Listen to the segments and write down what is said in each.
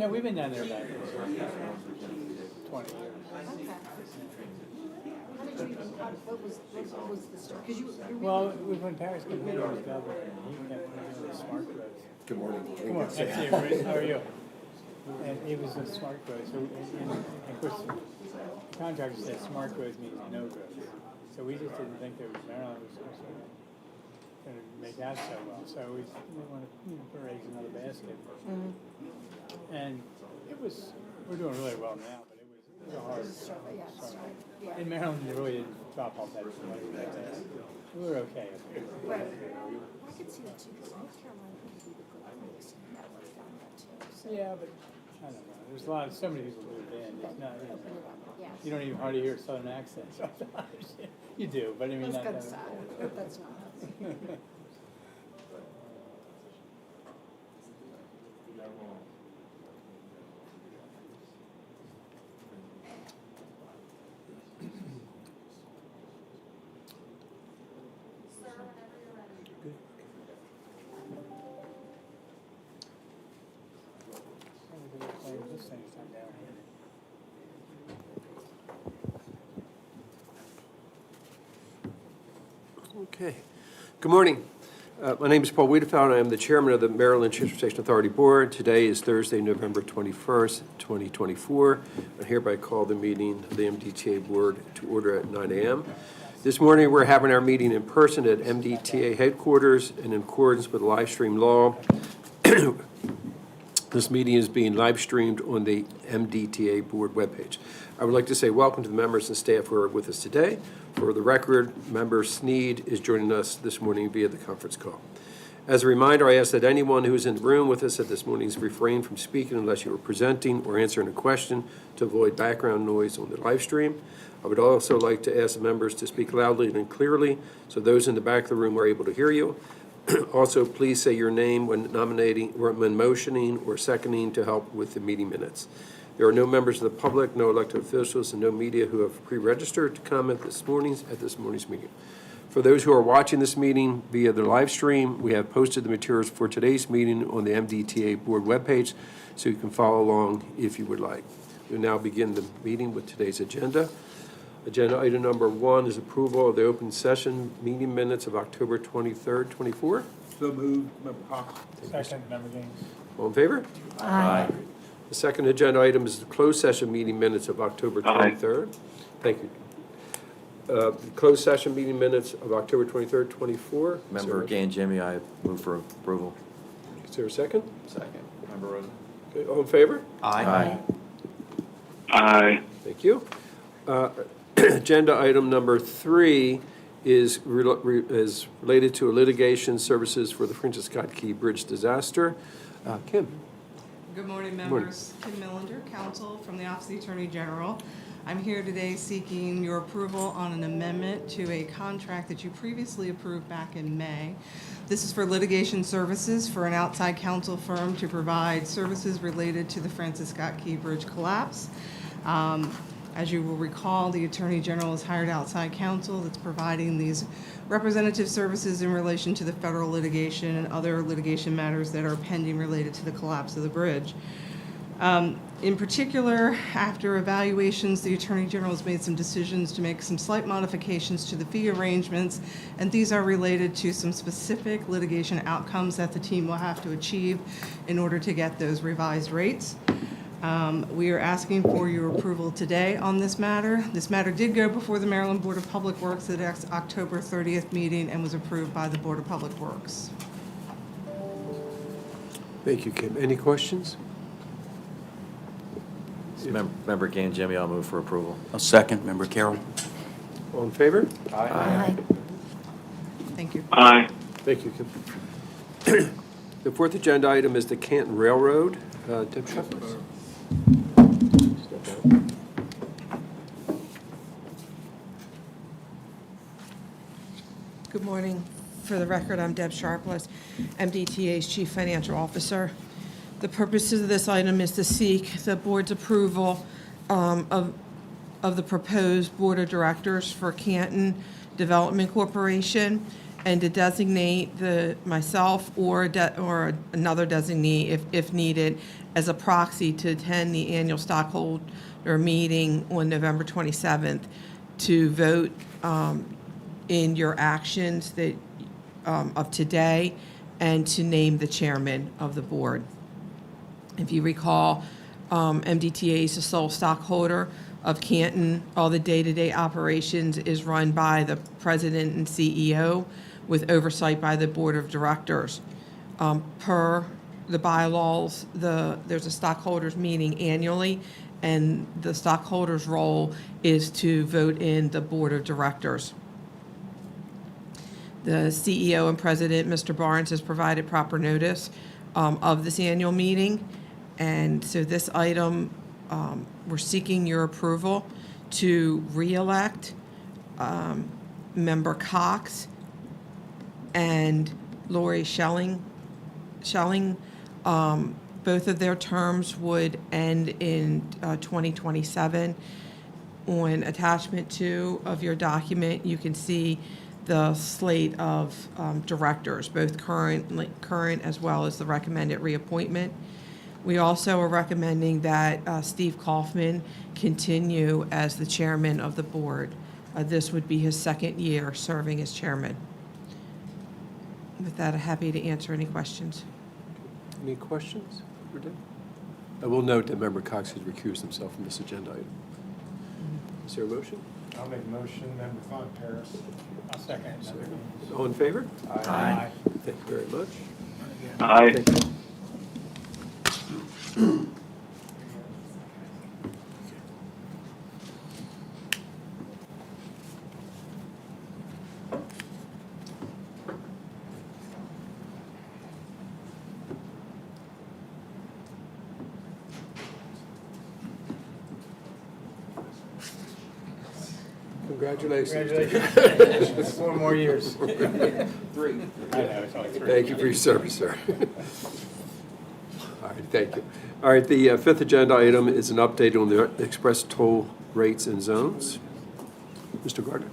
Yeah, we've been down there about 20 years. Okay. How did you even, what was the story? Because you Well, when Paris came here, he was governor, and he kept doing the smart growth. Good morning. Come on, that's it, Bruce. How are you? And it was a smart growth. So, and of course, the contractor said smart growth means no growth. So we just didn't think that Maryland was going to make that so well. So we wanted to put eggs in another basket. Mm-hmm. And it was, we're doing really well now, but it was a hard start. Yeah. In Maryland, they really didn't drop off that much. We were okay. Right. I could see that too, because North Carolina can be the good place, and that worked down there too. So. Yeah, but I don't know. there's so many people moved in, it's not, Open it up, yes. you don't even hardly hear a southern accent sometimes. You do, but I mean, That's not kind that of sad, but that's not us. This thing's not down here. Okay. Good morning. My name is Paul Wiedefeld. I am the chairman of the Maryland Transportation Authority Board. Today is Thursday, November 21st, 2024. I hereby call the meeting of the MDTA Board to order at 9 a.m. This morning, we're having our meeting in person at MDTA headquarters, and in accordance with live stream law, this meeting is being live streamed on the MDTA Board webpage. I would like to say welcome to the members and staff who are with us today. For the record, Member Sneed is joining us this morning via the conference call. As a reminder, I ask that anyone who is in the room with us at this morning refrain from speaking unless you are presenting or answering a question to avoid background noise on the live stream. I would also like to ask the members to speak loudly and clearly so those in the back of the room are able to hear you. Also, please say your name when nominating, or when motioning or seconding to help with the meeting minutes. There are no members of the public, no elected officials, and no media who have pre-registered to comment at this morning's meeting. For those who are watching this meeting via the live stream, we have posted the materials for today's meeting on the MDTA Board webpage, so you can follow along if you would like. We'll now begin the meeting with today's agenda. Agenda item number 1 is approval of the open session meeting minutes of October 23rd, 24. So moved, Member Cox. Second, Member Gaines. All in favor? Aye. The second agenda item is the closed session meeting minutes of October 23rd. Thank you. Closed session meeting minutes of October 23rd, 24. Member Gaines, Jimmy, I move for approval. Is there a second? Second. Member Rosen? Okay, all in favor? Aye. Aye. Thank you. Agenda item number 3 is related to litigation services for the Francis Scott Key Bridge disaster. Kim. Good morning, morning. members. Kim Millender, counsel from the Office of the Attorney General. I'm here today seeking your approval on an amendment to a contract that you previously approved back in May. This is for litigation services for an outside counsel firm to provide services related to the Francis Scott Key Bridge collapse. As you will recall, the Attorney General has hired outside counsel that's providing these representative services in relation to the federal litigation and other litigation matters that are pending related to the collapse of the bridge. In particular, after evaluations, the Attorney General has made some decisions to make some slight modifications to the fee arrangements, and these are related to some specific litigation outcomes that the team will have to achieve in order to get those revised rates. We are asking for your approval today on this matter. This matter did go before the Maryland Board of Public Works at its October 30th meeting and was approved by the Board of Public Works. Thank you, Kim. Any questions? Member Gaines, Jimmy, I'll move for approval. A second, Member Carroll. All in favor? Aye. Thank you. Aye. Thank you, Kim. The fourth agenda item is the Canton Railroad. Deb Shepherd. Good morning. For the record, I'm Deb Sharpless, MDTA's Chief Financial Officer. The purpose of this item is to seek the board's approval of the proposed Board of Directors for Canton Development Corporation and to designate myself or another designee, if needed, as a proxy to attend the annual stockholder meeting on November 27th to vote in your actions of today and to name the chairman of the board. If you recall, MDTA is the sole stockholder of Canton. All the day-to-day operations is run by the president and CEO with oversight by the board of directors. Per the bylaws, there's a stockholders meeting annually, and the stockholders' role is to vote in the board of directors. The CEO and president, Mr. Barnes, has provided proper notice of this annual meeting, And so this item, we're seeking your approval to re-elect Member Cox and Lori Schelling. Both of their terms would end in 2027. On attachment 2 of your document, you can see the slate of directors, both current as well as the recommended reappointment. We also are recommending that Steve Kaufman continue as the chairman of the board. This would be his second year serving as chairman. With that, I'm happy to answer any questions. Any questions? I will note that Member Cox has recused himself from this agenda item. Is there a motion? I'll make a motion, Member Paris. I'll second it. All in favor? Aye. Thank you very much. Aye. Thank you. Congratulations. Congratulations. 4 more years. 3. I know, it's only 3. Thank you for your service, sir. All right, thank you. All right, the fifth agenda item is an update on the express toll rates and zones. Mr. Gartner.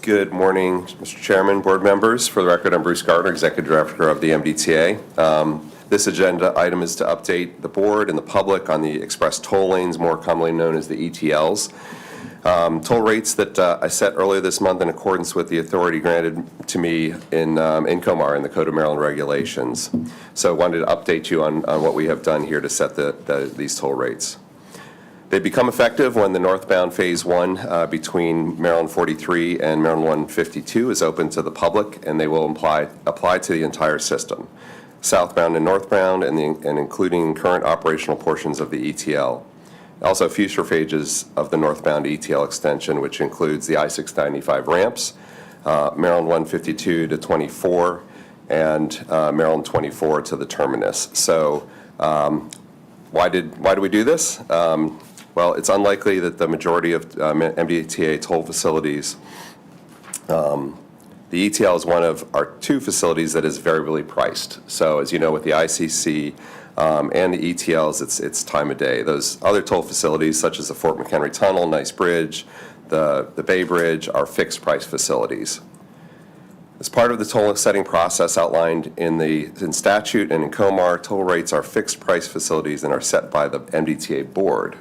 Good morning, Mr. Chairman, board members. For the record, I'm Bruce Gartner, Executive Director of the MDTA. This agenda item is to update the board and the public on the express toll lanes, more commonly known as the ETLs. Toll rates that I set earlier this month in accordance with the authority granted to me in COMAR, in the Code of Maryland Regulations. So I wanted to update you on what we have done here to set these toll rates. They become effective when the northbound Phase 1 between Maryland 43 and Maryland 152 is open to the public, and they will apply to the entire system, southbound and northbound, and including current operational portions of the ETL. Also, future phases of the northbound ETL extension, which includes the I-695 ramps, Maryland 152 to 24, and Maryland 24 to the terminus. So why do we do this? Well, it's unlikely that the majority of MDTA toll facilities, the ETL is one of our 2 facilities that is variably priced. So as you know, with the ICC, and the ETLs, it's time of day. Those other toll facilities, such as the Fort McHenry Tunnel, Nice Bridge, the Bay Bridge, are fixed price facilities. As part of the toll setting process outlined in statute and in COMAR, toll rates are fixed price facilities and are set by the MDTA board.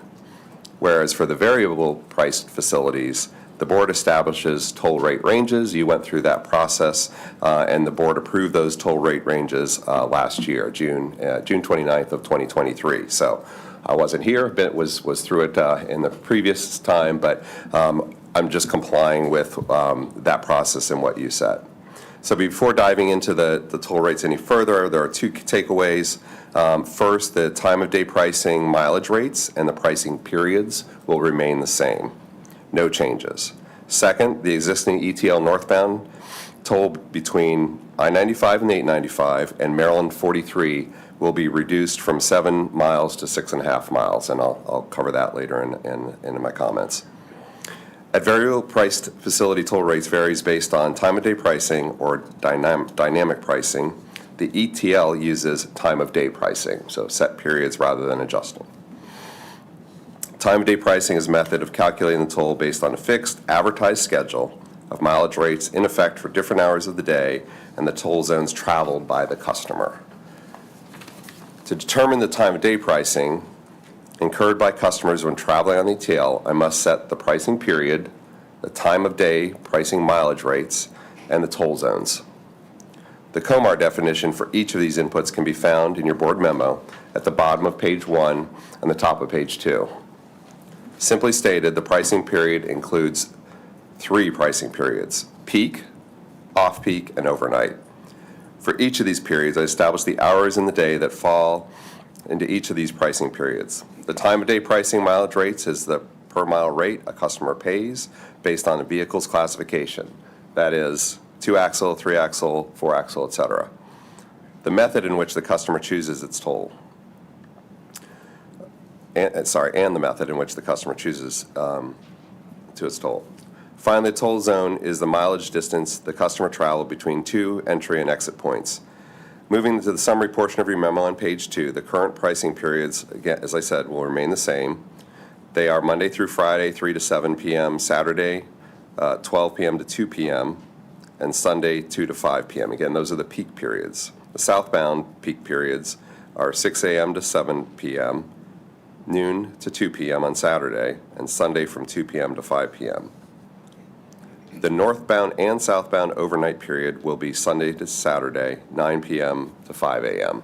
Whereas for the variable priced facilities, the board establishes toll rate ranges. You went through that process, and the board approved those toll rate ranges last year, June 29th of 2023. So I wasn't here, but was through it in the previous time, but I'm just complying with that process and what you said. So before diving into the toll rates any further, there are 2 takeaways. First, the time of day pricing mileage rates and the pricing periods will remain the same. No changes. Second, the existing ETL northbound toll between I-95 and the 895 and Maryland 43 will be reduced from 7 miles to 6.5 miles, and I'll cover that later in my comments. At variable priced facility toll rates varies based on time of day pricing or dynamic pricing. The ETL uses time of day pricing, so set periods rather than adjusting. Time of day pricing is a method of calculating the toll based on a fixed, advertised schedule of mileage rates in effect for different hours of the day and the toll zones traveled by the customer. To determine the time of day pricing incurred by customers when traveling on the ETL, I must set the pricing period, the time of day pricing mileage rates, and the toll zones. The COMAR definition for each of these inputs can be found in your board memo at the bottom of page 1 and the top of page 2. Simply stated, the pricing period includes 3 pricing periods: peak, off-peak, and overnight. For each of these periods, I establish the hours in the day that fall into each of these pricing periods. The time of day pricing mileage rates is the per mile rate a customer pays based on a vehicle's classification. That is 2-axle, 3-axle, 4-axle, etc. The method in which the customer chooses its toll. and the method in which the customer chooses to its toll. Finally, the toll zone is the mileage distance the customer traveled between two entry and exit points. Moving to the summary portion of your memo on page 2, the current pricing periods, again, as I said, will remain the same. They are Monday through Friday, 3 to 7 p.m., Saturday, 12 p.m. to 2 p.m., and Sunday, 2 to 5 p.m. Again, those are the peak periods. The southbound peak periods are 6 a.m. to 7 p.m., noon to 2 p.m. on Saturday, and Sunday from 2 p.m. to 5 p.m. The northbound and southbound overnight period will be Sunday to Saturday, 9 p.m. to 5 a.m.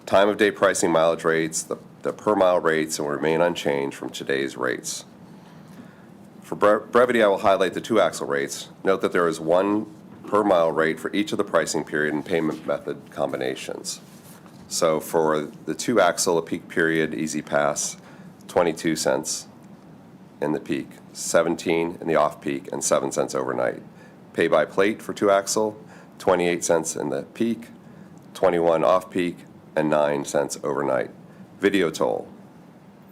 Time of day pricing mileage rates, the per mile rates will remain unchanged from today's rates. For brevity, I will highlight the two-axle rates. Note that there is one per mile rate for each of the pricing period and payment method combinations. So for the two-axle, a peak period Easy Pass, 22 cents in the peak, 17 in the off-peak, and 7 cents overnight. Pay by plate for two-axle, 28 cents in the peak, 21 off-peak, and 9 cents overnight. Video toll,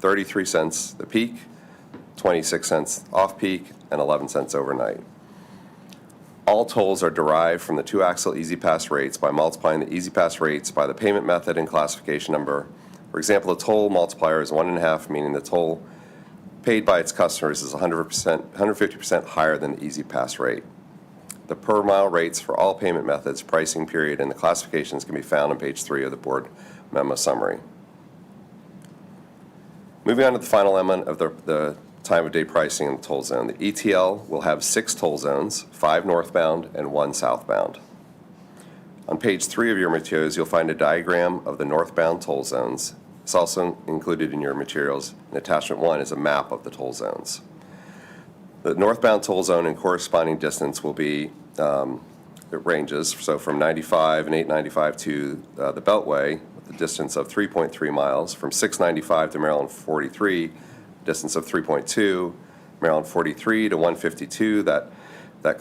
33 cents the peak, 26 cents off-peak, and 11 cents overnight. All tolls are derived from the two-axle Easy Pass rates by multiplying the Easy Pass rates by the payment method and classification number. For example, the toll multiplier is 1.5, meaning the toll paid by its customers is 150% higher than the Easy Pass rate. The per mile rates for all payment methods, pricing period, and the classifications can be found on page 3 of the board memo summary. Moving on to the final element of the time of day pricing in the toll zone. The ETL will have 6 toll zones, 5 northbound and 1 southbound. On page 3 of your materials, you'll find a diagram of the northbound toll zones. It's also included in your materials. And attachment 1 is a map of the toll zones. The northbound toll zone and corresponding distance will be, it ranges, so from 95 and 895 to the Beltway, with a distance of 3.3 miles, from 695 to Maryland 43, distance of 3.2, Maryland 43 to 152, that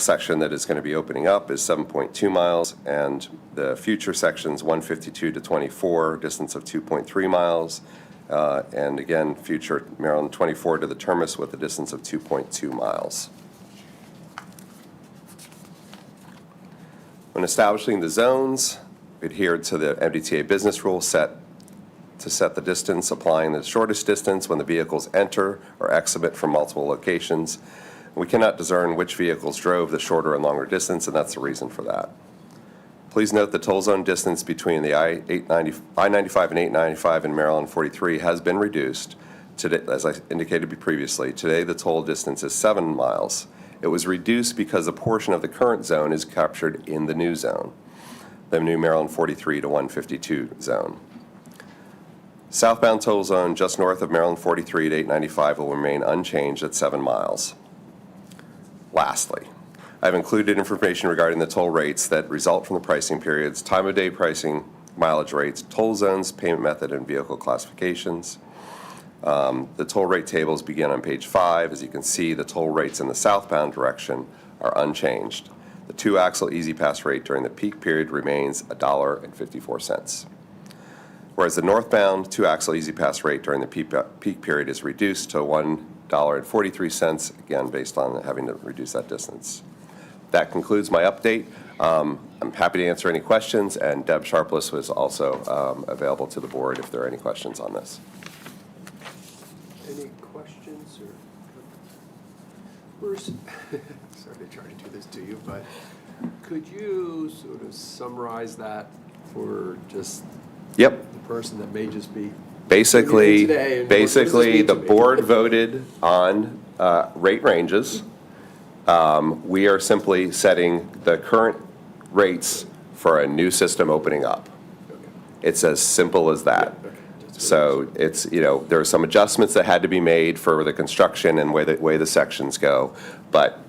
section that is going to be opening up is 7.2 miles, and the future sections 152 to 24, distance of 2.3 miles, and again, future Maryland 24 to the terminus with a distance of 2.2 miles. When establishing the zones, we adhered to the MDTA business rule to set the distance, applying the shortest distance when the vehicles enter or exit from multiple locations. We cannot discern which vehicles drove the shorter and longer distance, and that's the reason for that. Please note the toll zone distance between the I-95 and 895 in Maryland 43 has been reduced. Today, as I indicated previously, today the toll distance is 7 miles. It was reduced because a portion of the current zone is captured in the new zone, the new Maryland 43 to 152 zone. Southbound toll zone just north of Maryland 43 to 895 will remain unchanged at 7 miles. Lastly, I've included information regarding the toll rates that result from the pricing periods, time of day pricing, mileage rates, toll zones, payment method, and vehicle classifications. The toll rate tables begin on page 5. As you can see, the toll rates in the southbound direction are unchanged. The two-axle Easy Pass rate during the peak period remains $1.54. Whereas the northbound two-axle Easy Pass rate during the peak period is reduced to $1.43, again, based on having to reduce that distance. That concludes my update. I'm happy to answer any questions, and Deb Sharpless was also available to the board if there are any questions on this. Any questions? Or Bruce, sorry to try to do this to you, but could you sort of summarize that for just Yep. the person that may just be Basically, today, and what does this basically, mean the to me? board voted on rate ranges. We are simply setting the current rates for a new system opening up. Okay. It's as simple as that. Okay. Just So it's, there are some adjustments that had to be made for the construction and way the sections go. But,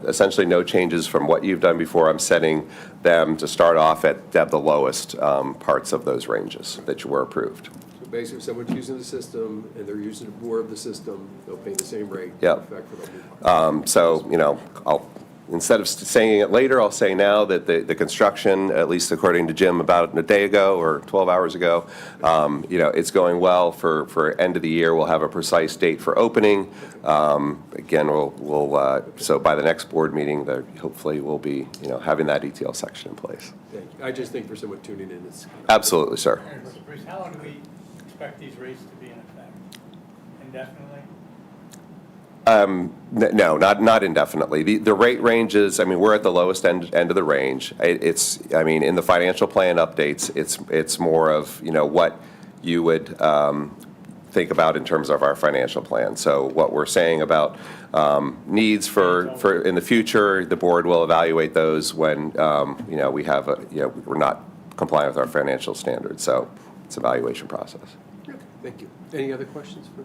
essentially no changes from what you've done before. I'm setting them to start off at the lowest parts of those ranges that were approved. So basically, if someone's using the system and they're using more of the system, they'll pay the same rate. Yep. in effect for the new part. So, instead of saying it later, I'll say now that the construction, at least according to Jim about a day ago or 12 hours ago, it's going well for end of the year. We'll have a precise date for opening. Again, so by the next board meeting, hopefully we'll be, having that ETL section in place. Thank you. I just think for someone tuning in, it's. Absolutely, sir. Bruce, how long do we expect these rates to be in effect? Indefinitely? No, not indefinitely. The rate ranges, we're at the lowest end of the range. In the financial plan updates, it's more of, what you would think about in terms of our financial plan. So what we're saying about needs for in the future, the board will evaluate those when, we have we're not compliant with our financial standards. So it's an evaluation process. Okay, thank you. Any other questions for?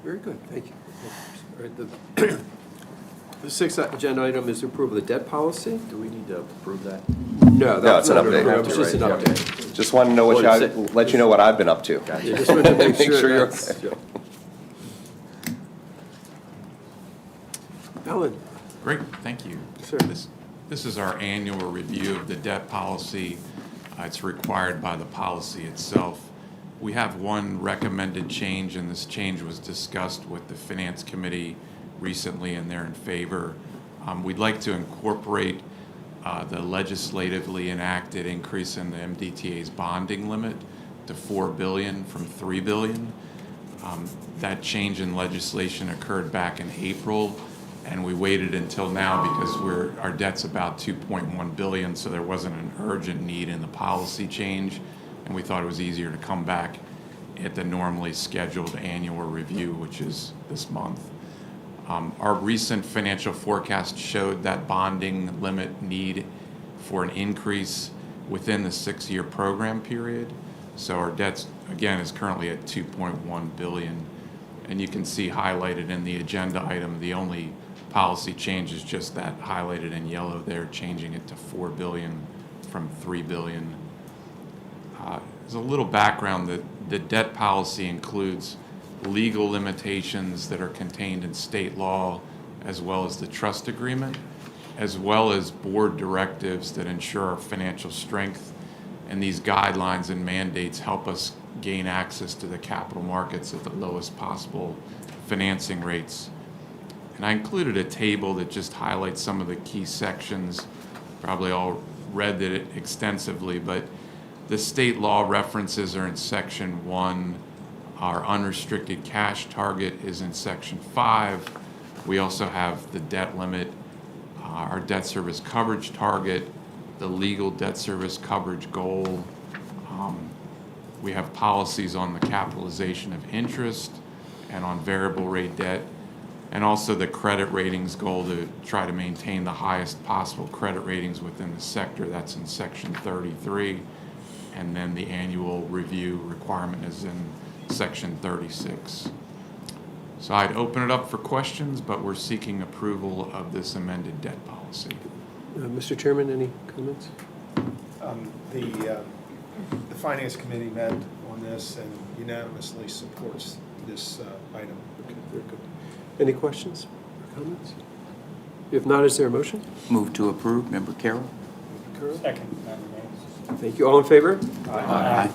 Very good, thank you. All right, the sixth agenda item is approval of the debt policy. Do we need to approve that? No, No, that's it's an not update. It's just an update. Just want to know let you know what I've been up to. Yeah, just wanted to make Make sure you're that's- yeah. Alan, Great, thank you. Sir. This is our annual review of the debt policy. It's required by the policy itself. We have one recommended change, and this change was discussed with the Finance Committee recently, and they're in favor. We'd like to incorporate the legislatively enacted increase in the MDTA's bonding limit to $4 billion from $3 billion. That change in legislation occurred back in April, and we waited until now because our debt's about $2.1 billion, so there wasn't an urgent need in the policy change, and we thought it was easier to come back at the normally scheduled annual review, which is this month. Our recent financial forecast showed that bonding limit need for an increase within the 6-year program period. So our debt, again, is currently at $2.1 billion. And you can see highlighted in the agenda item, the only policy change is just that highlighted in yellow there, changing it to $4 billion from $3 billion. As a little background, the debt policy includes legal limitations that are contained in state law, as well as the trust agreement, as well as board directives that ensure our financial strength. And these guidelines and mandates help us gain access to the capital markets at the lowest possible financing rates. And I included a table that just highlights some of the key sections. Probably all read it extensively, but the state law references are in Section 1. Our unrestricted cash target is in Section 5. We also have the debt limit, our debt service coverage target, the legal debt service coverage goal. We have policies on the capitalization of interest and on variable rate debt, and also the credit ratings goal to try to maintain the highest possible credit ratings within the sector. That's in Section 33. And then the annual review requirement is in Section 36. So I'd open it up for questions, but we're seeking approval of this amended debt policy. Mr. Chairman, any comments? The Finance Committee met on this and unanimously supports this item. Okay, very good. Any questions or comments? If not, is there a motion? Move to approve, Member Carroll. Second, Member Mays. Thank you. All in favor? Aye.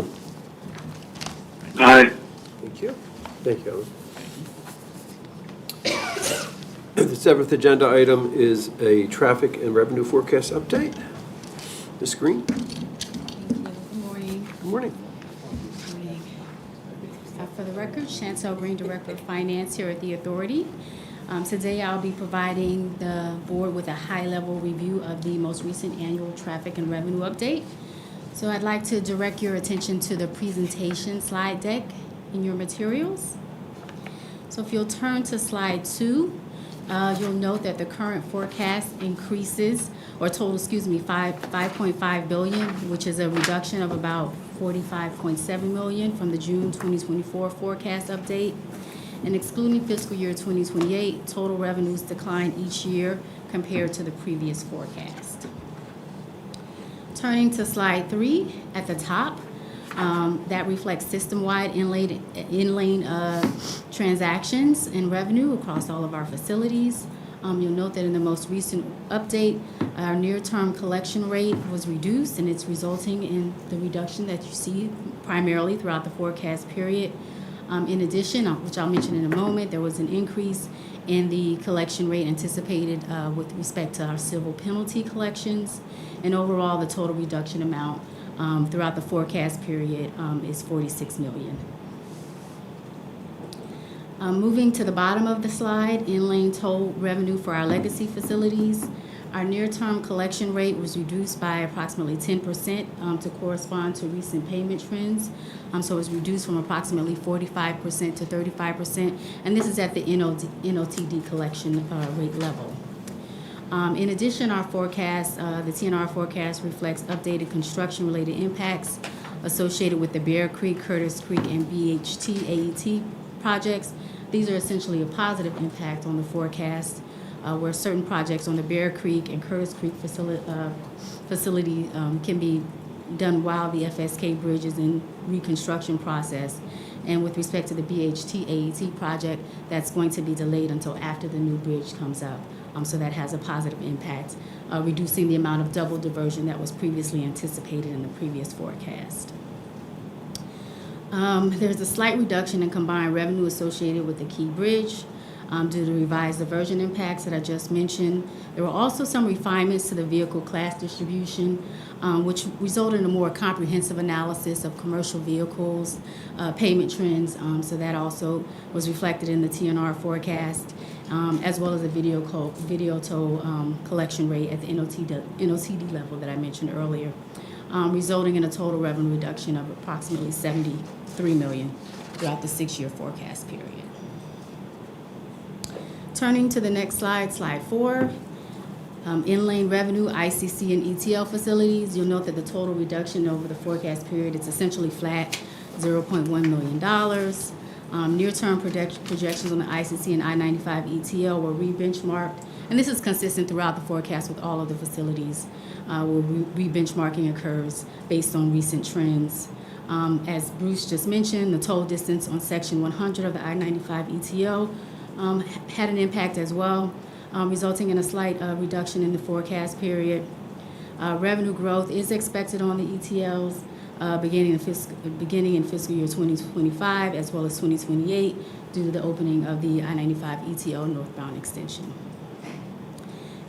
Aye. Thank you. Thank you, Alan. The seventh agenda item is a traffic and revenue forecast update. Ms. Green? Good morning. Good morning. Good morning. For the record, Chantel Green, Director of Finance here at the Authority. Today I'll be providing the board with a high-level review of the most recent annual traffic and revenue update. So I'd like to direct your attention to the presentation slide deck in your materials. So if you'll turn to slide 2, you'll note that the current forecast increases, or total, 5.5 billion, which is a reduction of about 45.7 million from the June 2024 forecast update. And excluding fiscal year 2028, total revenues decline each year compared to the previous forecast. Turning to slide 3 at the top, that reflects system-wide in-lane transactions and revenue across all of our facilities. You'll note that in the most recent update, our near-term collection rate was reduced, and it's resulting in the reduction that you see primarily throughout the forecast period. In addition, which I'll mention in a moment, there was an increase in the collection rate anticipated with respect to our civil penalty collections. And overall, the total reduction amount throughout the forecast period is $46 million. Moving to the bottom of the slide, in-lane toll revenue for our legacy facilities. Our near-term collection rate was reduced by approximately 10% to correspond to recent payment trends. So it was reduced from approximately 45% to 35%, and this is at the NOTD collection rate level. In addition, our forecast, the TNR forecast reflects updated construction-related impacts associated with the Bear Creek, Curtis Creek, and BHT AET projects. These are essentially a positive impact on the forecast, where certain projects on the Bear Creek and Curtis Creek facility can be done while the FSK Bridge is in reconstruction process. And with respect to the BHT AET project, that's going to be delayed until after the new bridge comes up. So that has a positive impact, reducing the amount of double diversion that was previously anticipated in the previous forecast. There's a slight reduction in combined revenue associated with the Key Bridge due to revised diversion impacts that I just mentioned. There were also some refinements to the vehicle class distribution, which resulted in a more comprehensive analysis of commercial vehicles, payment trends. So that also was reflected in the TNR forecast, as well as the video toll collection rate at the NOTD level that I mentioned earlier, resulting in a total revenue reduction of approximately $73 million throughout the 6-year forecast period. Turning to the next slide, slide 4, in-lane revenue, ICC and ETL facilities. You'll note that the total reduction over the forecast period is essentially flat, $0.1 million. Near-term projections on the ICC and I-95 ETL were re-benchmarked, and this is consistent throughout the forecast with all of the facilities where re-benchmarking occurs based on recent trends. As Bruce just mentioned, the toll distance on section 100 of the I-95 ETL had an impact as well, resulting in a slight reduction in the forecast period. Revenue growth is expected on the ETLs beginning in fiscal year 2025 as well as 2028 due to the opening of the I-95 ETL northbound extension.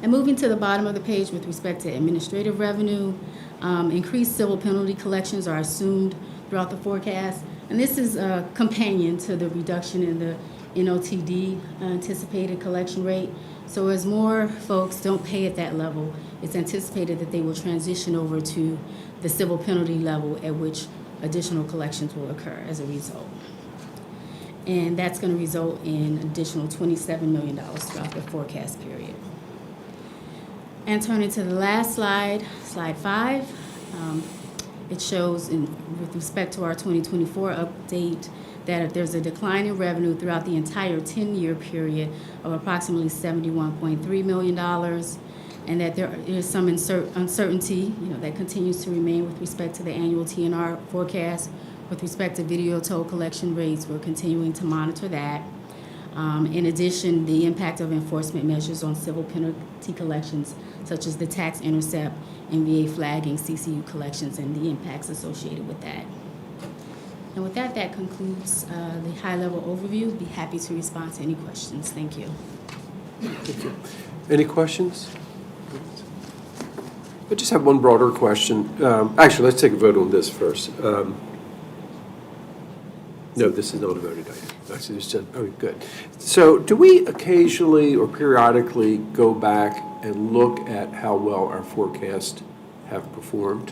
And moving to the bottom of the page with respect to administrative revenue, increased civil penalty collections are assumed throughout the forecast, and this is a companion to the reduction in the NOTD anticipated collection rate. So as more folks don't pay at that level, it's anticipated that they will transition over to the civil penalty level at which additional collections will occur as a result. And that's going to result in additional $27 million throughout the forecast period. And turning to the last slide, slide 5, it shows with respect to our 2024 update that there's a decline in revenue throughout the entire 10-year period of approximately $71.3 million, and that there is some uncertainty, that continues to remain with respect to the annual TNR forecast. With respect to video toll collection rates, we're continuing to monitor that. In addition, the impact of enforcement measures on civil penalty collections, such as the tax intercept, MVA flagging, CCU collections, and the impacts associated with that. And with that, that concludes the high-level overview. Be happy to respond to any questions. Thank you. Thank you. Any questions? I just have one broader question. Actually, let's take a vote on this first. No, this is not a voted item. Actually, it's just, oh, good. So do we occasionally or periodically go back and look at how well our forecasts have performed?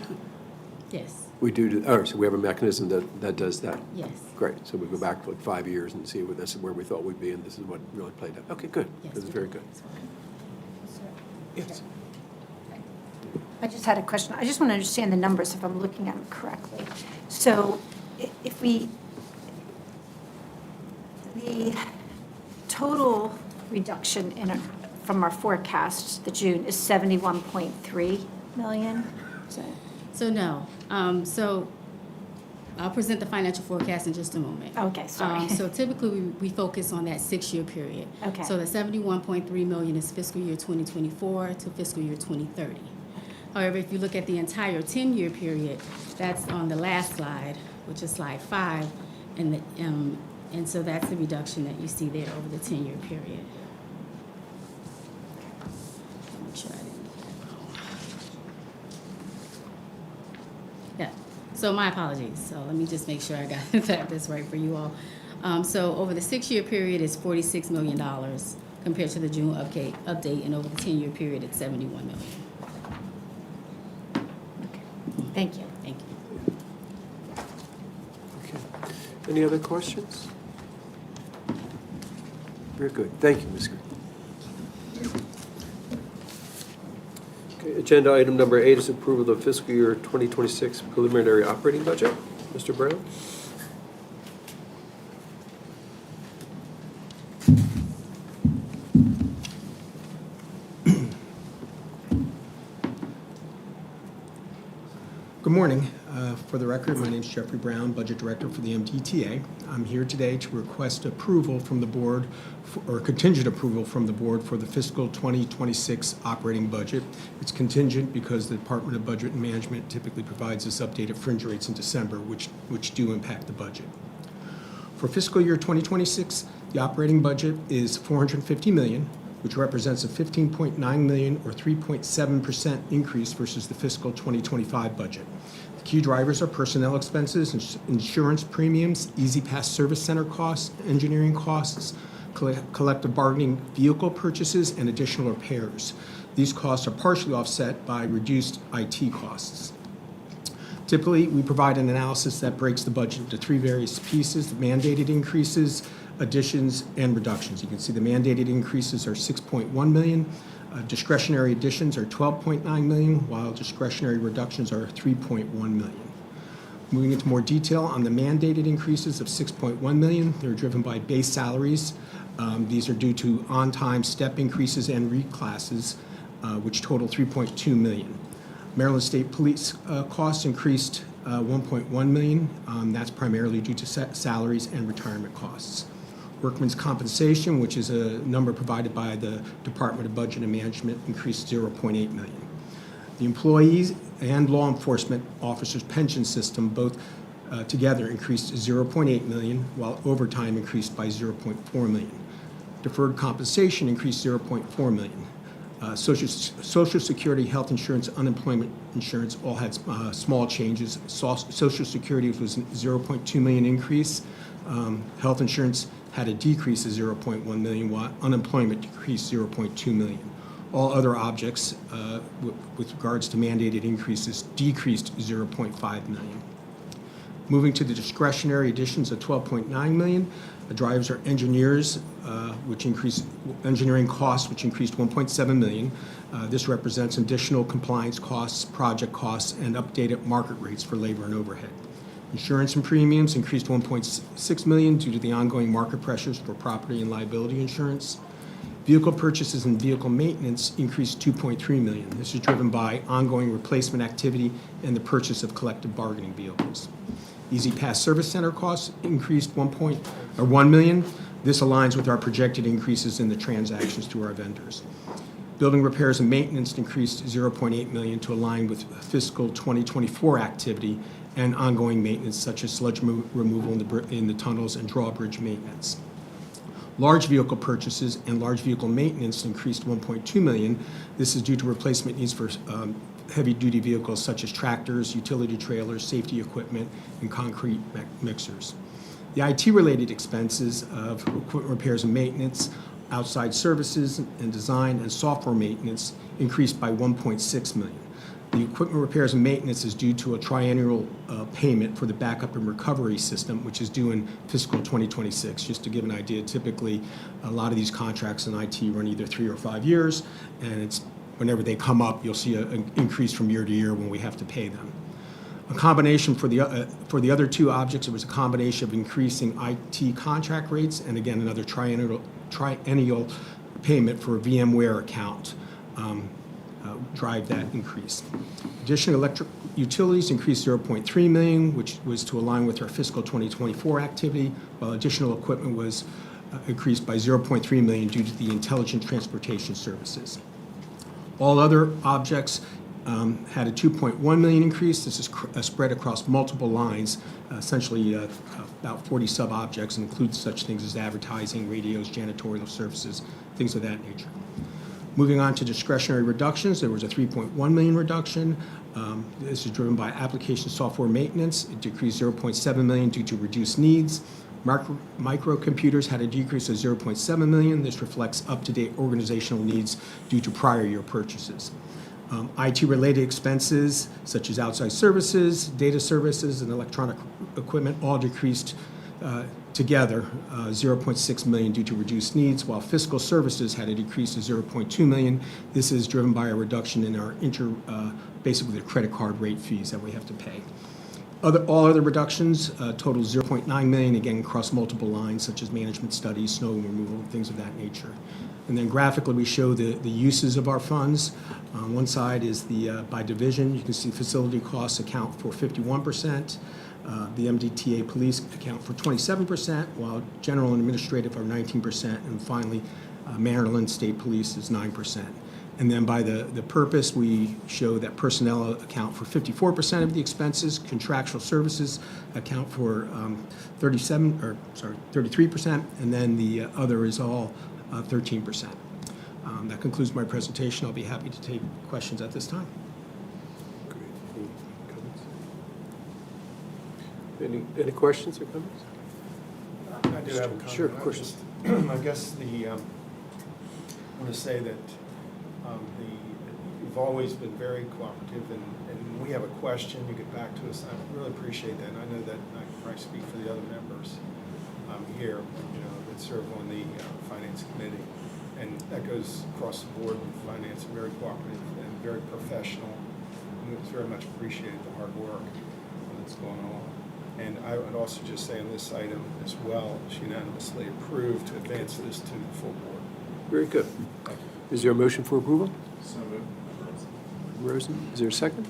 Yes. We do, so we have a mechanism that does that? Yes. Great, so we go back for like 5 years and see this is where we thought we'd be and this is what really played out. Okay, good, Yes, this is we very do. good. Yes. I just had a question. I just want to understand the numbers if I'm looking at them correctly. So if the total reduction from our forecast, the June, is 71.3 million? So no. So I'll present the financial forecast in just a moment. Okay, sorry. So typically, we focus on that 6-year period. Okay. So the 71.3 million is fiscal year 2024 to fiscal year 2030. However, if you look at the entire 10-year period, that's on the last slide, which is slide 5, and so that's the reduction that you see there over the 10-year period. Make sure I didn't. Yeah, so my apologies. So let me just make sure I got this right for you all. So over the 6-year period, it's $46 million compared to the June update, and over the 10-year period, it's $71 million. Okay. Thank you. Thank you. Okay. Any other questions? Very good. Thank you, Ms. Green. Okay, agenda item number 8 is approval of fiscal year 2026 preliminary operating budget. Mr. Brown? Good morning. For the record, my name is Jeffrey Brown, Budget Director for the MDTA. I'm here today to request approval from the board, or contingent approval from the board for the fiscal 2026 operating budget. It's contingent because the Department of Budget and Management typically provides us updated fringe rates in December, which do impact the budget. For fiscal year 2026, the operating budget is $450 million, which represents a $15.9 million or 3.7% increase versus the fiscal 2025 budget. The key drivers are personnel expenses, insurance premiums, Easy Pass service center costs, engineering costs, collective bargaining vehicle purchases, and additional repairs. These costs are partially offset by reduced IT costs. Typically, we provide an analysis that breaks the budget into 3 various pieces: the mandated increases, additions, and reductions. You can see the mandated increases are $6.1 million. Discretionary additions are $12.9 million, while discretionary reductions are $3.1 million. Moving into more detail on the mandated increases of $6.1 million, they're driven by base salaries. These are due to on-time step increases and reclasses, which total $3.2 million. Maryland State Police costs increased $1.1 million. That's primarily due to salaries and retirement costs. Workmen's compensation, which is a number provided by the Department of Budget and Management, increased $0.8 million. The employees and law enforcement officers' pension system both together increased $0.8 million, while overtime increased by $0.4 million. Deferred compensation increased $0.4 million. Social Security, health insurance, unemployment insurance all had small changes. Social Security was a $0.2 million increase. Health insurance had a decrease of $0.1 million, while unemployment decreased $0.2 million. All other objects, with regards to mandated increases, decreased $0.5 million. Moving to the discretionary additions of $12.9 million, the drivers are engineers, engineering costs, which increased $1.7 million. This represents additional compliance costs, project costs, and updated market rates for labor and overhead. Insurance and premiums increased $1.6 million due to the ongoing market pressures for property and liability insurance. Vehicle purchases and vehicle maintenance increased $2.3 million. This is driven by ongoing replacement activity and the purchase of collective bargaining vehicles. Easy Pass service center costs increased $1 million. This aligns with our projected increases in the transactions to our vendors. Building repairs and maintenance increased $0.8 million to align with fiscal 2024 activity and ongoing maintenance such as sludge removal in the tunnels and drawbridge maintenance. Large vehicle purchases and large vehicle maintenance increased $1.2 million. This is due to replacement needs for heavy-duty vehicles such as tractors, utility trailers, safety equipment, and concrete mixers. The IT-related expenses of equipment repairs and maintenance, outside services and design and software maintenance increased by $1.6 million. The equipment repairs and maintenance is due to a triennial payment for the backup and recovery system, which is due in fiscal 2026. Just to give an idea, typically a lot of these contracts in IT run either 3 or 5 years, and it's whenever they come up, you'll see an increase from year to year when we have to pay them. A combination for the other 2 objects, it was a combination of increasing IT contract rates and again another triennial payment for a VMware account. drive that increase. Additional electric utilities increased $0.3 million, which was to align with our fiscal 2024 activity, while additional equipment was increased by $0.3 million due to the Intelligent Transportation Services. All other objects had a $2.1 million increase. This is spread across multiple lines, essentially about 40 sub-objects, and includes such things as advertising, radios, janitorial services, things of that nature. Moving on to discretionary reductions, there was a $3.1 million reduction. This is driven by application software maintenance. It decreased $0.7 million due to reduced needs. Microcomputers had a decrease of $0.7 million. This reflects up-to-date organizational needs due to prior year purchases. IT-related expenses, such as outside services, data services, and electronic equipment, all decreased together $0.6 million due to reduced needs, while fiscal services had a decrease of $0.2 million. This is driven by a reduction in our basically the credit card rate fees that we have to pay. All other reductions total $0.9 million, again, across multiple lines, such as management studies, snow removal, things of that nature. And then graphically, we show the uses of our funds. On one side is the by division. You can see facility costs account for 51%. The MDTA police account for 27%, while general and administrative are 19%. And finally, Maryland State Police is 9%. And then by the purpose, we show that personnel account for 54% of the expenses, contractual services account for 33%, and then the other is all 13%. That concludes my presentation. I'll be happy to take questions at this time. Great. Any comments? Any questions or comments? I do have a comment. Sure, of course. I guess I want to say that you've always been very cooperative, and when we have a question, you get back to us. I really appreciate that, and I know that I can probably speak for the other members here, that serve on the Finance Committee, and that goes across the board with Finance, very cooperative and very professional, and it's very much appreciated the hard work that's going on. And I would also just say on this item as well, it's unanimously approved to advance this to the full board. Very good. Thank you. Is there a motion for approval? So moved. Rosen, is there a second?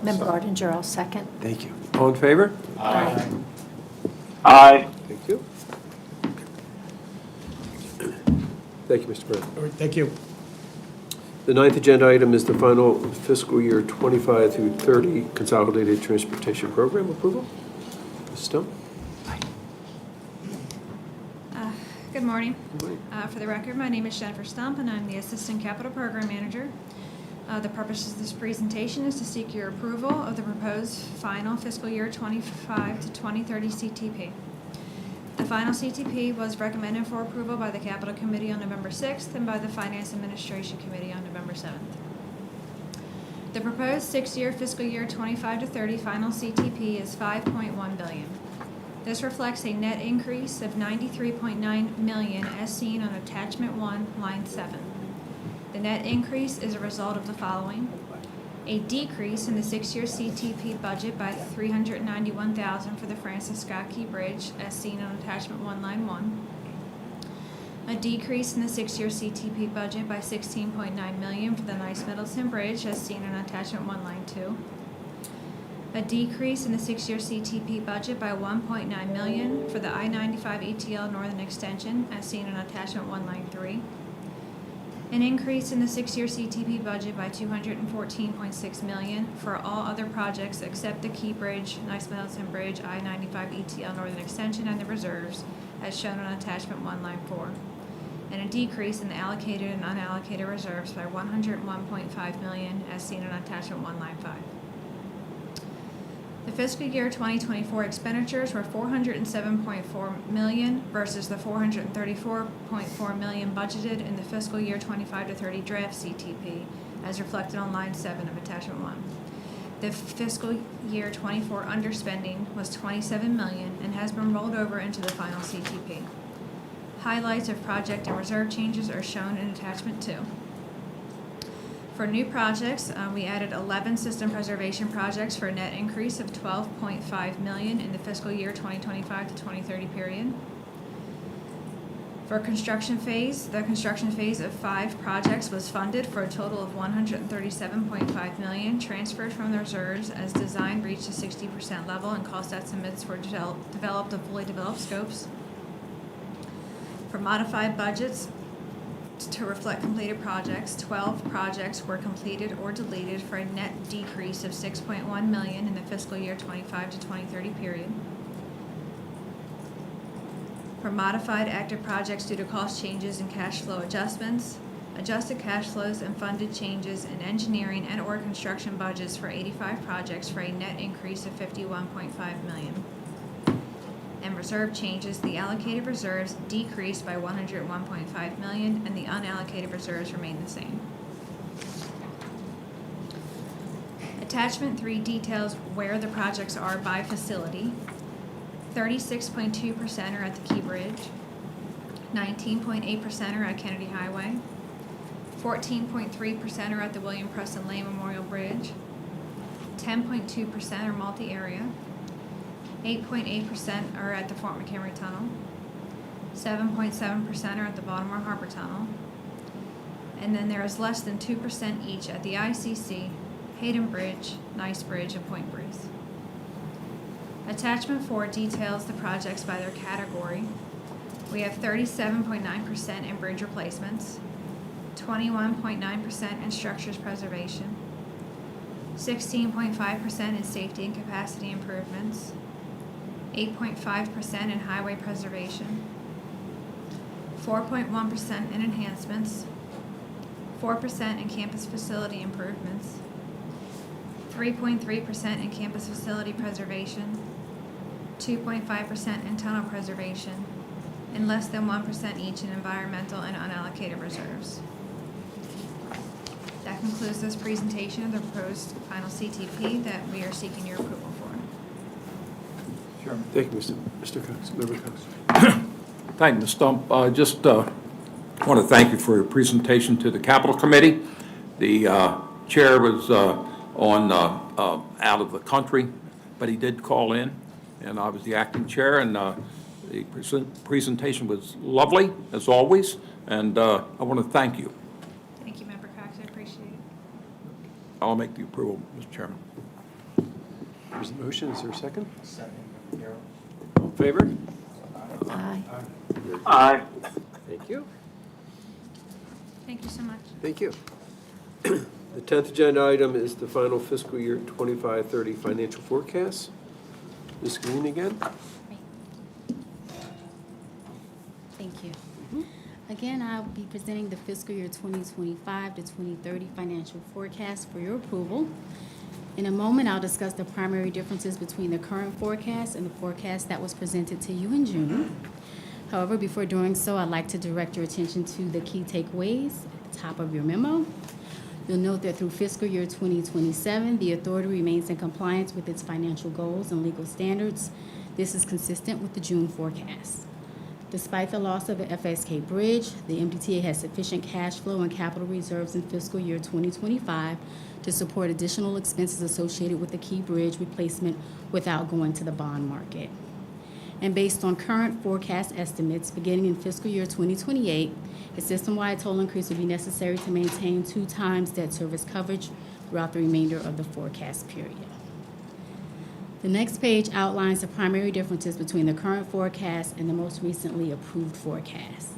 Member Ardinger, I'll second. Thank you. All in favor? Aye. Aye. Thank you. Thank you, Mr. Brown. All right, thank you. The ninth agenda item is the final fiscal year 25 through 30 Consolidated Transportation Program approval. Ms. Stump? Good morning. For the record, my name is Jennifer Stump, and I'm the Assistant Capital Program Manager. The purpose of this presentation is to seek your approval of the proposed final fiscal year 25 to 2030 CTP. The final CTP was recommended for approval by the Capital Committee on November 6th and by the Finance Administration Committee on November 7th. The proposed six-year fiscal year 25 to 30 final CTP is $5.1 billion. This reflects a net increase of $93.9 million as seen on Attachment 1, Line 7. The net increase is a result of the following: a decrease in the six-year CTP budget by $391,000 for the Francis Scott Key Bridge, as seen on Attachment 1, Line 1. A decrease in the six-year CTP budget by $16.9 million for the Nice Middleton Bridge, as seen on Attachment 1, Line 2. A decrease in the six-year CTP budget by $1.9 million for the I-95 ETL Northern Extension, as seen on Attachment 1, Line 3. An increase in the six-year CTP budget by $214.6 million for all other projects except the Key Bridge, Nice Middleton Bridge, I-95 ETL Northern Extension, and the reserves, as shown on Attachment 1, Line 4. And a decrease in the allocated and unallocated reserves by $101.5 million, as seen on Attachment 1, Line 5. The fiscal year 2024 expenditures were $407.4 million versus the $434.4 million budgeted in the fiscal year 25 to 30 draft CTP, as reflected on line 7 of attachment 1. The fiscal year 24 underspending was $27 million and has been rolled over into the final CTP. Highlights of project and reserve changes are shown in attachment 2. For new projects, we added 11 system preservation projects for a net increase of $12.5 million in the fiscal year 2025 to 2030 period. For construction phase, the construction phase of 5 projects was funded for a total of $137.5 million, transferred from the reserves as design reached a 60% level and cost estimates were developed of fully developed scopes. For modified budgets to reflect completed projects, 12 projects were completed or deleted for a net decrease of $6.1 million in the fiscal year 25 to 2030 period. For modified active projects due to cost changes and cash flow adjustments, adjusted cash flows and funded changes in engineering and or construction budgets for 85 projects for a net increase of $51.5 million. And reserve changes, the allocated reserves decreased by $101.5 million and the unallocated reserves remain the same. Attachment 3 details where the projects are by facility. 36.2% are at the Key Bridge, 19.8% are at Kennedy Highway, 14.3% are at the William Preston Lane Memorial Bridge, 10.2% are multi-area, 8.8% are at the Fort McHenry Tunnel, 7.7% are at the Baltimore Harbor Tunnel, and then there is less than 2% each at the ICC, Hayden Bridge, Nice Bridge, and Point Breeze. Attachment 4 details the projects by their category. We have 37.9% in bridge replacements, 21.9% in structures preservation, 16.5% in safety and capacity improvements, 8.5% in highway preservation, 4.1% in enhancements, 4% in campus facility improvements, 3.3% in campus facility preservation, 2.5% in tunnel preservation, and less than 1% each in environmental and unallocated reserves. That concludes this presentation of the proposed final CTP that we are seeking your approval for. Sure. Thank you, Mr. Cox. Member Cox. Thank you, Ms. Stump. Just want to thank you for your presentation to the Capital Committee. The chair was out of the country, but he did call in, and I was the acting chair, and the presentation was lovely, as always, and I want to thank you. Thank you, Member Cox. I appreciate it. I'll make the approval, Mr. Chairman. There's a motion. Is there a second? Second. All in favor? Aye. Aye. Thank you. Thank you so much. Thank you. The 10th agenda item is the final fiscal year 25-30 financial forecast. Ms. Green again. Thank you. Again, I'll be presenting the fiscal year 2025 to 2030 financial forecast for your approval. In a moment, I'll discuss the primary differences between the current forecast and the forecast that was presented to you in June. However, before doing so, I'd like to direct your attention to the key takeaways at the top of your memo. You'll note that through fiscal year 2027, the authority remains in compliance with its financial goals and legal standards. This is consistent with the June forecast. Despite the loss of the FSK Bridge, the MDTA has sufficient cash flow and capital reserves in fiscal year 2025 to support additional expenses associated with the Key Bridge replacement without going to the bond market. And based on current forecast estimates, beginning in fiscal year 2028, a system-wide total increase will be necessary to maintain 2 times debt service coverage throughout the remainder of the forecast period. The next page outlines the primary differences between the current forecast and the most recently approved forecast.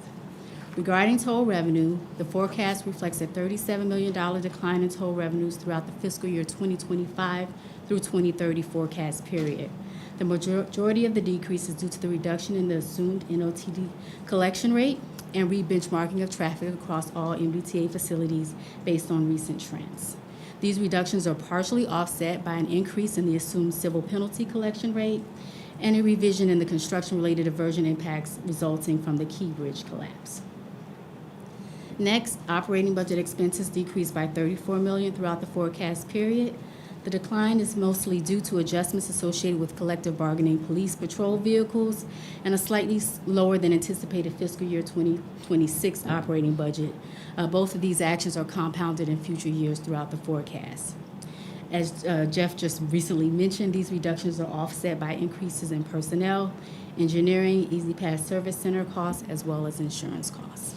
Regarding toll revenue, the forecast reflects a $37 million decline in toll revenues throughout the fiscal year 2025 through 2030 forecast period. The majority of the decrease is due to the reduction in the assumed NOTD collection rate and re-benchmarking of traffic across all MDTA facilities based on recent trends. These reductions are partially offset by an increase in the assumed civil penalty collection rate and a revision in the construction-related diversion impacts resulting from the Key Bridge collapse. Next, operating budget expenses decreased by $34 million throughout the forecast period. The decline is mostly due to adjustments associated with collective bargaining police patrol vehicles and a slightly lower than anticipated fiscal year 2026 operating budget. Both of these actions are compounded in future years throughout the forecast. As Jeff just recently mentioned, these reductions are offset by increases in personnel engineering, Easy Pass Service Center costs, as well as insurance costs.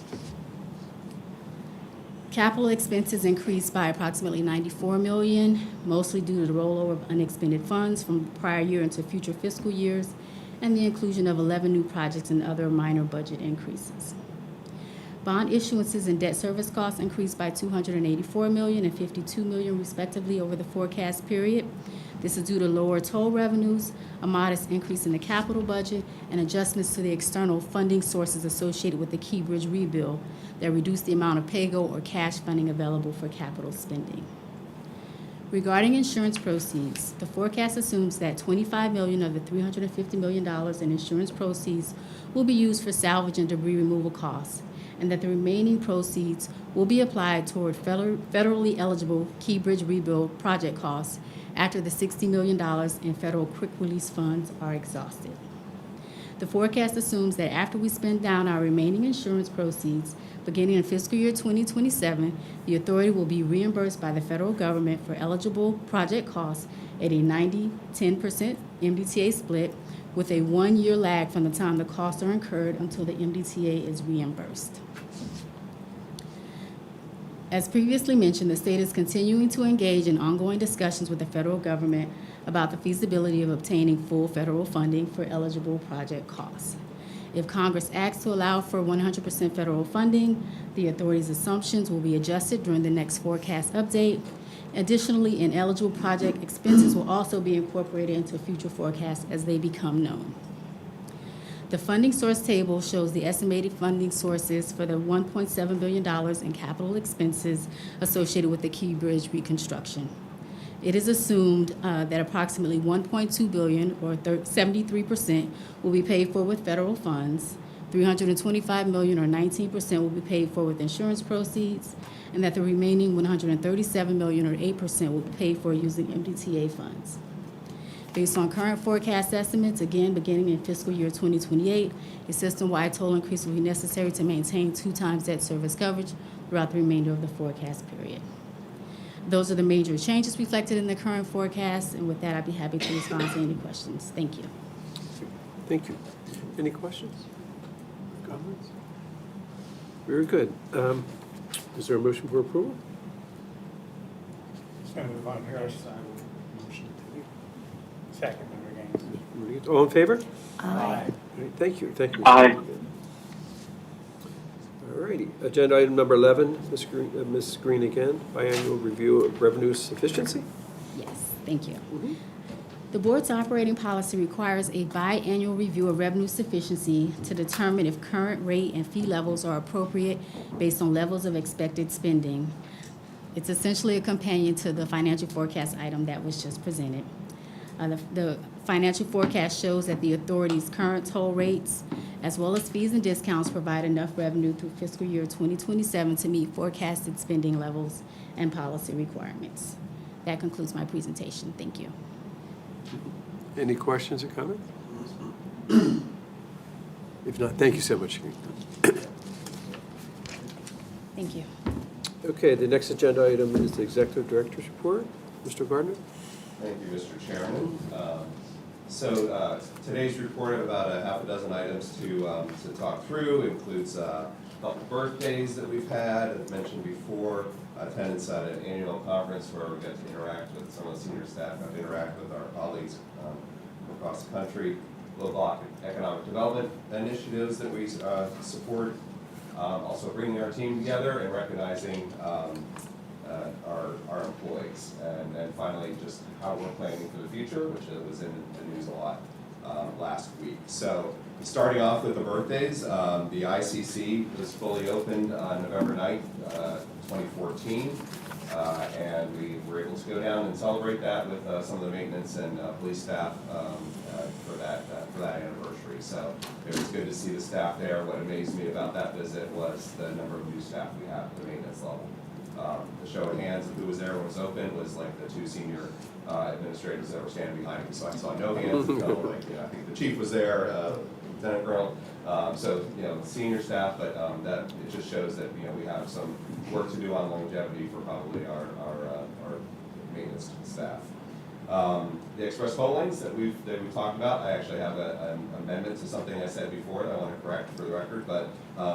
Capital expenses increased by approximately $94 million, mostly due to the rollover of unexpended funds from the prior year into future fiscal years, and the inclusion of 11 new projects and other minor budget increases. Bond issuances and debt service costs increased by $284 million and $52 million respectively over the forecast period. This is due to lower toll revenues, a modest increase in the capital budget, and adjustments to the external funding sources associated with the Key Bridge rebuild that reduced the amount of pay-go or cash funding available for capital spending. Regarding insurance proceeds, the forecast assumes that $25 million of the $350 million in insurance proceeds will be used for salvage and debris removal costs, and that the remaining proceeds will be applied toward federally eligible Key Bridge rebuild project costs after the $60 million in federal quick release funds are exhausted. The forecast assumes that after we spend down our remaining insurance proceeds, beginning in fiscal year 2027, the authority will be reimbursed by the federal government for eligible project costs at a 90-10% MDTA split, with a 1-year lag from the time the costs are incurred until the MDTA is reimbursed. As previously mentioned, the state is continuing to engage in ongoing discussions with the federal government about the feasibility of obtaining full federal funding for eligible project costs. If Congress acts to allow for 100% federal funding, the authority's assumptions will be adjusted during the next forecast update. Additionally, ineligible project expenses will also be incorporated into future forecasts as they become known. The funding source table shows the estimated funding sources for the $1.7 billion in capital expenses associated with the Key Bridge reconstruction. It is assumed that approximately $1.2 billion, or 73%, will be paid for with federal funds, $325 million, or 19%, will be paid for with insurance proceeds, and that the remaining $137 million, or 8%, will be paid for using MDTA funds. Based on current forecast estimates, again beginning in fiscal year 2028, a system-wide toll increase will be necessary to maintain 2 times debt service coverage throughout the remainder of the forecast period. Those are the major changes reflected in the current forecast, and with that, I'd be happy to respond to any questions. Thank you. Thank you. Any questions? Comments? Very good. Is there a motion for approval? So move on here. Second, Member Gaines. All in favor? Aye. All right, thank you. Thank you. Aye. All righty. Agenda item number 11, Ms. Green again, biannual review of revenue sufficiency. Yes, thank you. The board's operating policy requires a biannual review of revenue sufficiency to determine if current rate and fee levels are appropriate based on levels of expected spending. It's essentially a companion to the financial forecast item that was just presented. The financial forecast shows that the authority's current toll rates, as well as fees and discounts, provide enough revenue through fiscal year 2027 to meet forecasted spending levels and policy requirements. That concludes my presentation. Thank you. Any questions or comments? If not, thank you so much. Thank you. Okay, the next agenda item is the Executive Director's Report. Mr. Gartner? Thank you, Mr. Chairman. Today's report of about a half a dozen items to talk through includes a couple birthdays that we've had, as mentioned before, attendance at an annual conference where we get to interact with some of the senior staff, got to interact with our colleagues across the country, local economic development initiatives that we support, also bringing our team together and recognizing our employees, and finally just how we're planning for the future, which was in the news a lot last week. So starting off with the birthdays, the ICC was fully opened on November 9th, 2014, and we were able to go down and celebrate that with some of the maintenance and police staff for that anniversary. So it was good to see the staff there. What amazed me about that visit was the number of new staff we have at the maintenance level. The show of hands of who was there when it was open was like the 2 senior administrators that were standing behind me. So I saw no hands. I think the chief was there, Lieutenant Colonel. So senior staff, but that it just shows that we have some work to do on longevity for probably our maintenance staff. The express toll lanes that we've talked about, I actually have an amendment to something I said before that I want to correct for the record, but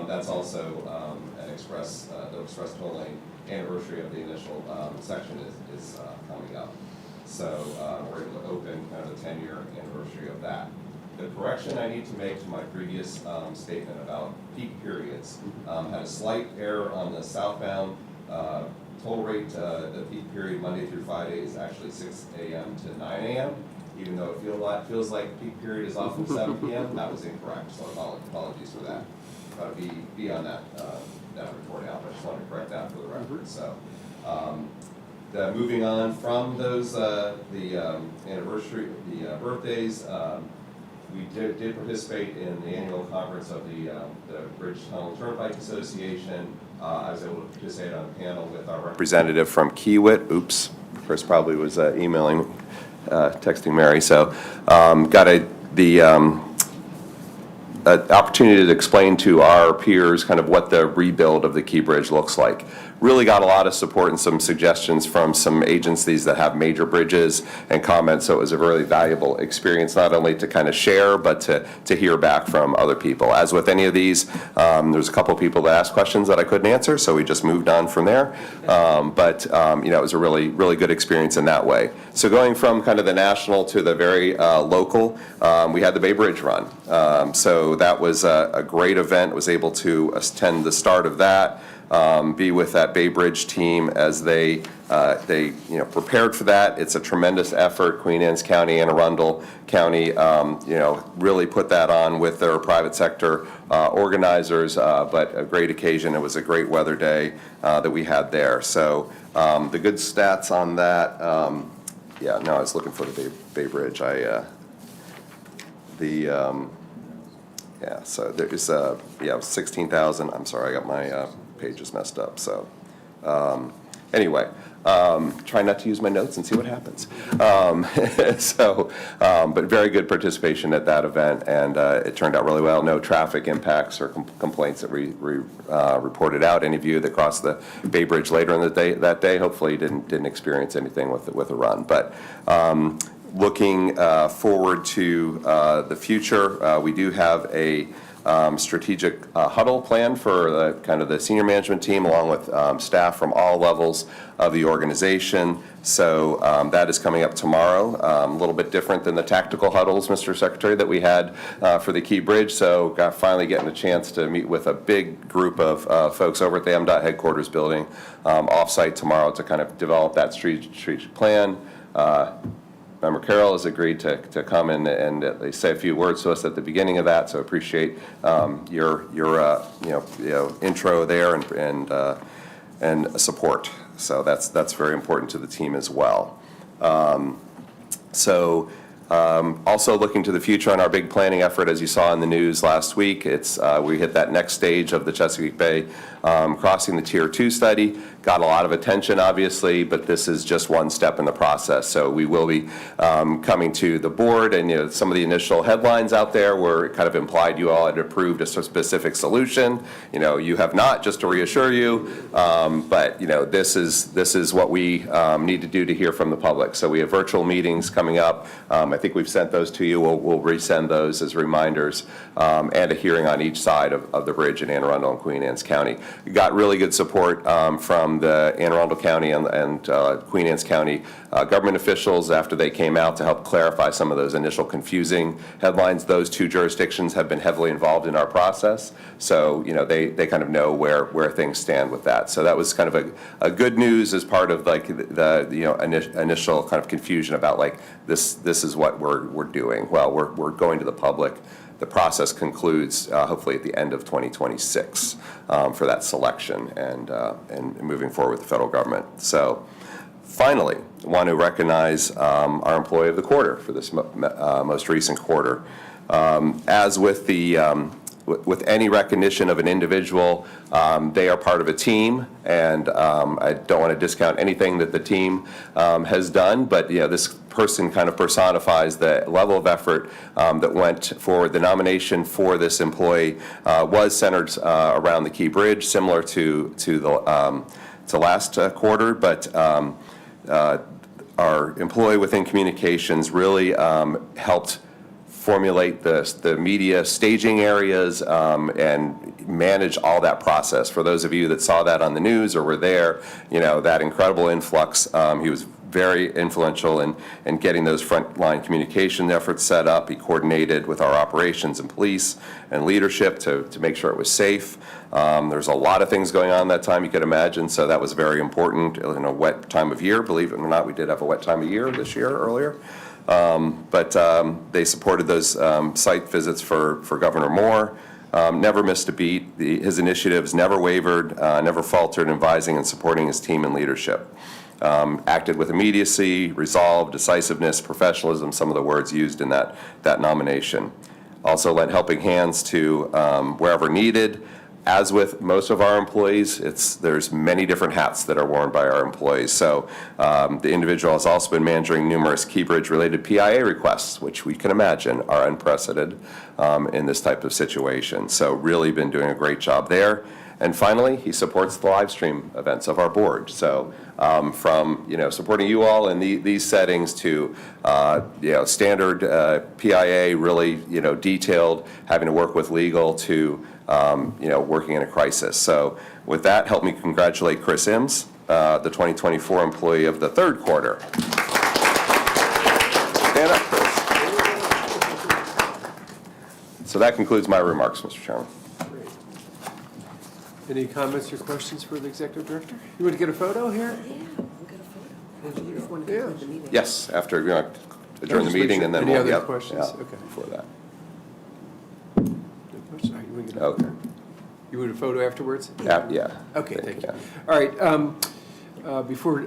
that's also an express, the express toll lane anniversary of the initial section is coming up. So we're able to open kind of the 10-year anniversary of that. The correction I need to make to my previous statement about peak periods had a slight error on the southbound toll rate. The peak period Monday through Friday is actually 6 a.m. to 9 a.m. Even though it feels like peak period is off from 7 p.m. That was incorrect, so apologies for that. Got to be on that report out, but I just want to correct that for the record. So. Moving on from those, the anniversary, the birthdays, we did participate in the annual conference of the Bridge Tunnel Turnpike Association. I was able to participate on a panel with our representative from Kiewit. Oops, Chris probably was emailing, texting Mary. So got the opportunity to explain to our peers kind of what the rebuild of the Key Bridge looks like. Really got a lot of support and some suggestions from some agencies that have major bridges and comments, so it was a really valuable experience, not only to kind of share, but to hear back from other people. As with any of these, there's a couple of people that asked questions that I couldn't answer, so we just moved on from there. But you know, it was a really, really good experience in that way. So going from kind of the national to the very local, we had the Bay Bridge Run. So that was a great event. Was able to attend the start of that. Be with that Bay Bridge team as they prepared for that. It's a tremendous effort. Queen Anne's County, Anne Arundel County, really put that on with their private sector organizers. But a great occasion. It was a great weather day that we had there. So the good stats on that. I was looking for the Bay Bridge. So there's 16,000. I'm sorry, I got my pages messed up. So anyway, try not to use my notes and see what happens. But very good participation at that event, and it turned out really well. No traffic impacts or complaints that we reported out. Any of you that crossed the Bay Bridge later in the day that day, hopefully didn't experience anything with the run. But looking forward to the future, we do have a strategic huddle plan for kind of the senior management team, along with staff from all levels of the organization. So that is coming up tomorrow. A little bit different than the tactical huddles, Mr. Secretary, that we had for the Key Bridge. So finally getting a chance to meet with a big group of folks over at the MDOT headquarters building off-site tomorrow to kind of develop that strategic plan. Member Carroll has agreed to come in and say a few words to us at the beginning of that, so appreciate your intro there and support. So that's very important to the team as well. Also looking to the future on our big planning effort, as you saw in the news last week, we hit that next stage of the Chesapeake Bay crossing the Tier 2 study. Got a lot of attention, obviously, but this is just one step in the process. So we will be coming to the board, and some of the initial headlines out there were kind of implied you all had approved a specific solution. You have not, just to reassure you, but this is what we need to do to hear from the public. So we have virtual meetings coming up. I think we've sent those to you. We'll resend those as reminders, and a hearing on each side of the bridge in Anne Arundel and Queen Anne's County. We got really good support from the Anne Arundel County and Queen Anne's County government officials after they came out to help clarify some of those initial confusing headlines. Those two jurisdictions have been heavily involved in our process, so they kind of know where things stand with that. So that was kind of a good news as part of the initial kind of confusion about this is what we're doing. Well, we're going to the public. The process concludes hopefully at the end of 2026 for that selection and moving forward with the federal government. So finally, I want to recognize our employee of the quarter for this most recent quarter. As with with any recognition of an individual, they are part of a team, and I don't want to discount anything that the team has done, but this person kind of personifies the level of effort that went forward. The nomination for this employee was centered around the Key Bridge, similar to last quarter, but our employee within communications really helped formulate the media staging areas and manage all that process. For those of you that saw that on the news or were there, that incredible influx, he was very influential in getting those frontline communication efforts set up. He coordinated with our operations and police and leadership to make sure it was safe. There's a lot of things going on that time, you could imagine, so that was very important in a wet time of year. Believe it or not, we did have a wet time of year this year earlier. But they supported those site visits for Governor Moore. Never missed a beat. His initiatives never wavered, never faltered in advising and supporting his team and leadership. Acted with immediacy, resolve, decisiveness, professionalism, some of the words used in that nomination. Also lent helping hands to wherever needed. As with most of our employees, there's many different hats that are worn by our employees. So the individual has also been managing numerous KeyBridge-related PIA requests, which we can imagine are unprecedented in this type of situation. So really been doing a great job there. And finally, he supports the live stream events of our board. So from supporting you all in these settings to standard PIA, really detailed, having to work with legal to working in a crisis. So with that, help me congratulate Chris Imms, the 2024 employee of the third quarter. Stand up, Chris. So that concludes my remarks, Mr. Chairman. Any comments or questions for the executive director? You want to get a photo here? Yeah. Yes, after adjourn the meeting and then Any we'll other questions? Okay. Before that. No questions? All right, you want to get Okay. You want a photo afterwards? Yeah. Okay, thank you. Yeah. All right, before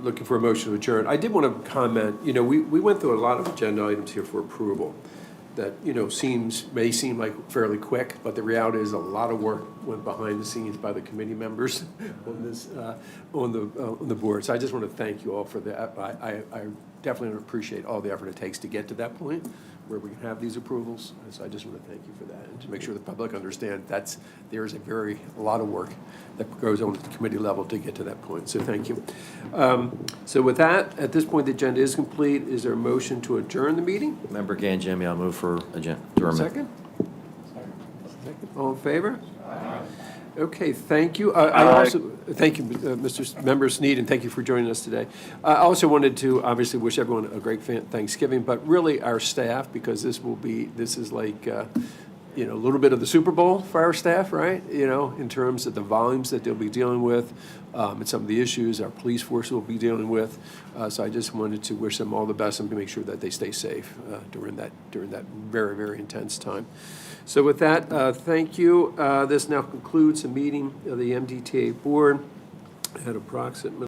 looking for a motion to adjourn, I did want to comment, we went through a lot of agenda items here for approval that, may seem like fairly quick, but the reality is a lot of work went behind the scenes by the committee members on this, on the board. So I just want to thank you all for that. I definitely appreciate all the effort it takes to get to that point where we can have these approvals. And so I just want to thank you for that and to make sure the public understand there is a lot of work that goes on at the committee level to get to that point. So thank you. So with that, at this point, the agenda is complete. Is there a motion to adjourn the meeting? Member Ganjemi, I'll move for adjournment. Second? Second. All in favor? Okay, thank you. I also, thank you, Member Sneed, and thank you for joining us today. I also wanted to obviously wish everyone a great Thanksgiving, but really our staff, because this is like, a little bit of the Super Bowl for our staff, right? In terms of the volumes that they'll be dealing with, and some of the issues our police force will be dealing with. So I just wanted to wish them all the best and to make sure that they stay safe during that very, very intense time. So with that, thank you. This now concludes the meeting of the MDTA board at approximately